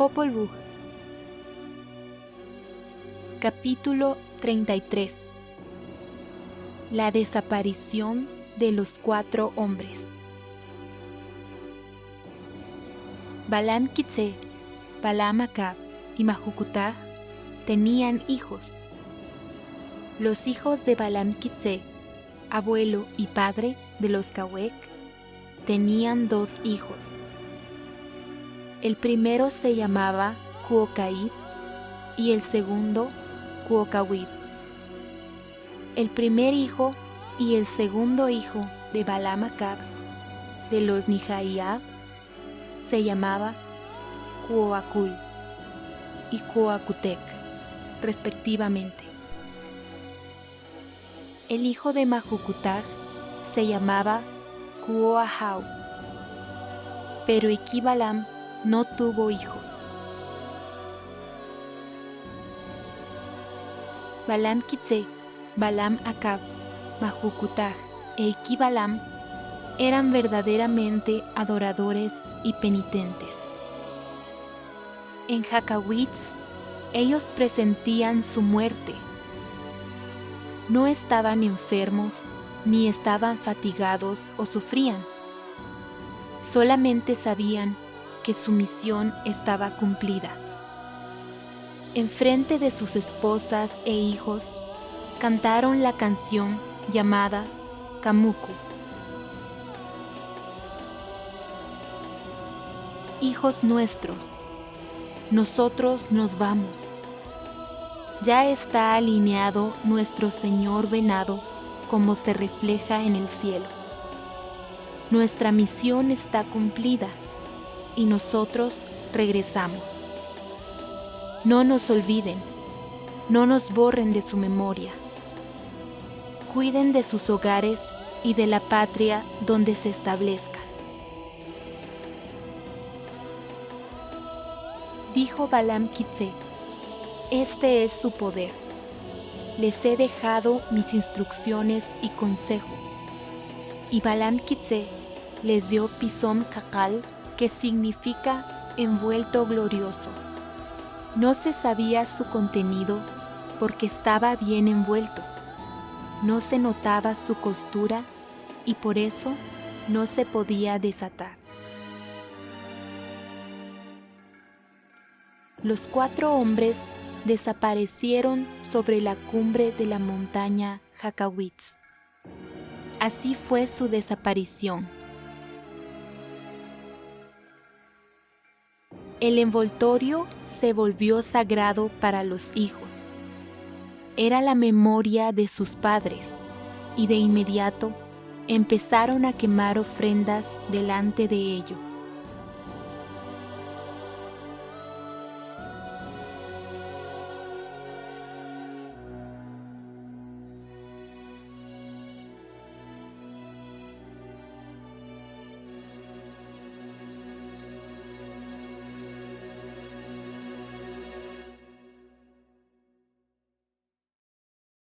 Popol Vuh. Capítulo 33. La desaparición de los 4 hombres. Balam Quitze, Balam Acab y Majucutag tenían hijos. Los hijos de Balam Quitze, abuelo y padre de los Cawec, tenían 2 hijos. El primero se llamaba Cuocaib y el segundo Cuocawib. El primer hijo y el segundo hijo de Balam Acab, de los Nijaiab, se llamaba Cuoacul y Cuoacutec, respectivamente. El hijo de Majucutag se llamaba Cuoahau, pero Equibalam no tuvo hijos. Balam Quitze, Balam Acab, Majucutag e Equibalam eran verdaderamente adoradores y penitentes. En Jacawitz ellos presentían su muerte. No estaban enfermos ni estaban fatigados o sufrían. Solamente sabían que su misión estaba cumplida. Enfrente de sus esposas e hijos, cantaron la canción llamada Camucu. Hijos nuestros, nosotros nos vamos. Ya está alineado nuestro Señor venado como se refleja en el cielo. Nuestra misión está cumplida y nosotros regresamos. No nos olviden, no nos borren de su memoria. Cuiden de sus hogares y de la patria donde se establezcan. Dijo Balam Quitze: este es su poder. Les he dejado mis instrucciones y consejo. Y Balam Quitze les dio Pisom Cacal, que significa envuelto glorioso. No se sabía su contenido porque estaba bien envuelto. No se notaba su costura y por eso no se podía desatar. Los 4 hombres desaparecieron sobre la cumbre de la montaña Jacawitz. Así fue su desaparición. El envoltorio se volvió sagrado para los hijos. Era la memoria de sus padres, y de inmediato empezaron a quemar ofrendas delante de ello.